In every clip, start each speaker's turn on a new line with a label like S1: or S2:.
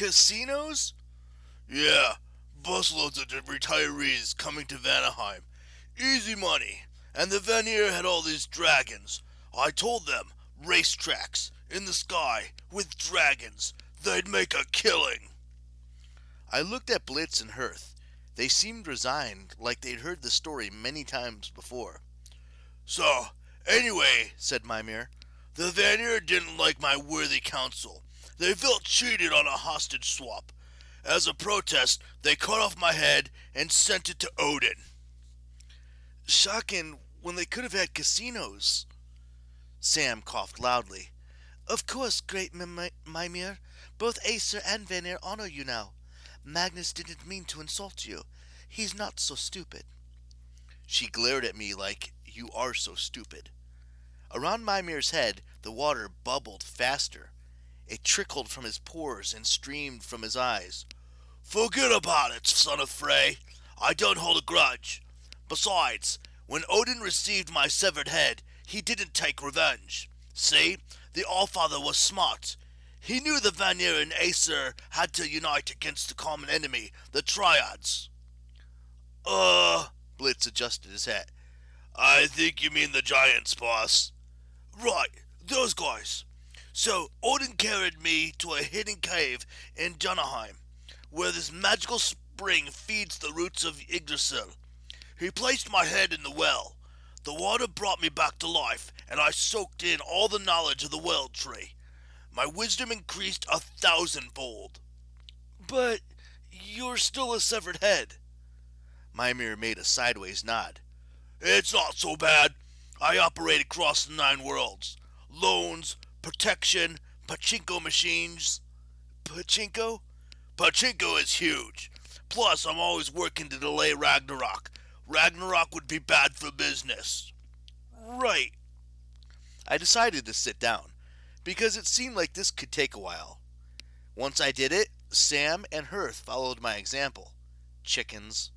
S1: Casinos? Yeah, busloads of retirees coming to Vanaheim. Easy money. And the Vanir had all these dragons. I told them, racetracks, in the sky, with dragons. They'd make a killing. I looked at Blitz and Hearth. They seemed resigned, like they'd heard the story many times before. So, anyway, said Mimir, the Vanir didn't like my worthy counsel. They felt cheated on a hostage swap. As a protest, they cut off my head and sent it to Odin. Shocking, when they could have had casinos. Sam coughed loudly. Of course, great Mimir. Both Aesir and Vanir honor you now. Magnus didn't mean to insult you. He's not so stupid. She glared at me like, you are so stupid. Around Mimir's head, the water bubbled faster. It trickled from his pores and streamed from his eyes. Forget about it, son of Frey. I don't hold a grudge. Besides, when Odin received my severed head, he didn't take revenge. See, the Allfather was smart. He knew the Vanir and Aesir had to unite against the common enemy, the Triads. Blitz adjusted his hat. I think you mean the giants, boss. Right, those guys. So, Odin carried me to a hidden cave in Jotunheim, where this magical spring feeds the roots of Yggdrasil. He placed my head in the well. The water brought me back to life, and I soaked in all the knowledge of the World Tree. My wisdom increased 1,000-fold. But you're still a severed head. Mimir made a sideways nod. It's not so bad. I operate across the 9 worlds. Loans, protection, pachinko machines. Pachinko? Pachinko is huge. Plus, I'm always working to delay Ragnarok. Ragnarok would be bad for business. Right. I decided to sit down, because it seemed like this could take a while. Once I did it, Sam and Hearth followed my example. Chickens.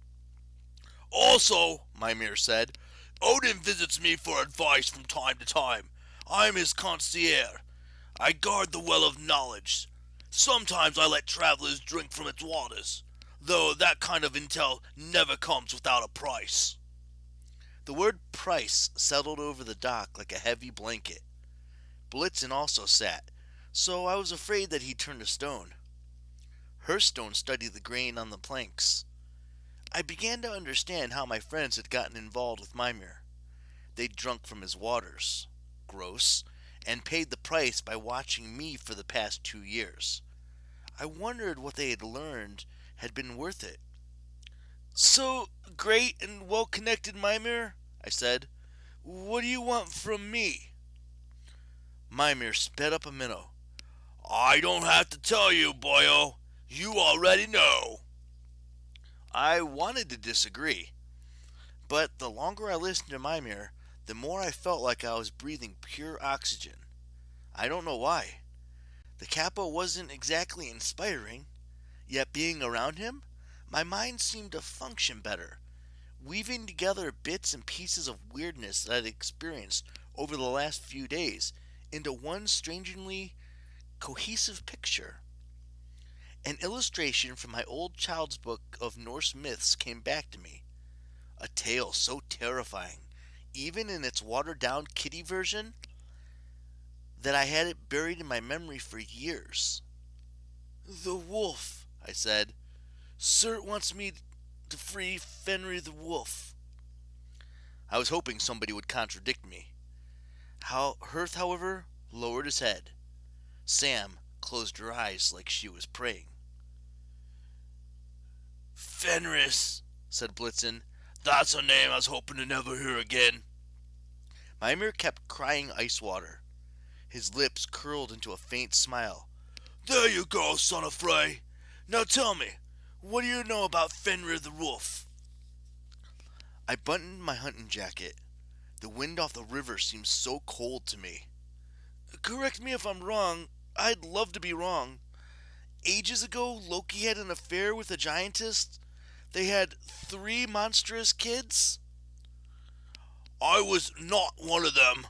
S1: Also, Mimir said, Odin visits me for advice from time to time. I'm his concierge. I guard the well of knowledge. Sometimes I let travelers drink from its waters, though that kind of intel never comes without a price. The word price settled over the dock like a heavy blanket. Blitzen also sat, so I was afraid that he'd turn to stone. Hearthstone studied the grain on the planks. I began to understand how my friends had gotten involved with Mimir. They'd drunk from his waters. Gross. And paid the price by watching me for the past 2 years. I wondered what they had learned had been worth it. So, great and well-connected Mimir, I said, what do you want from me? Mimir sped up a minnow. I don't have to tell you, boyo. You already know. I wanted to disagree, but the longer I listened to Mimir, the more I felt like I was breathing pure oxygen. I don't know why. The capo wasn't exactly inspiring, yet being around him, my mind seemed to function better, weaving together bits and pieces of weirdness that I'd experienced over the last few days into one strangely cohesive picture. An illustration from my old child's book of Norse myths came back to me. A tale so terrifying, even in its watered-down kiddie version, that I had it buried in my memory for years. The wolf, I said. Surt wants me to free Fenrir the wolf. I was hoping somebody would contradict me. Hearth, however, lowered his head. Sam closed her eyes like she was praying. Fenris, said Blitzen. That's a name I was hoping to never hear again. Mimir kept crying ice water. His lips curled into a faint smile. There you go, son of Frey. Now tell me, what do you know about Fenrir the wolf? I buttoned my hunting jacket. The wind off the river seemed so cold to me. Correct me if I'm wrong. I'd love to be wrong. Ages ago, Loki had an affair with a giantess. They had 3 monstrous kids. I was not one of them,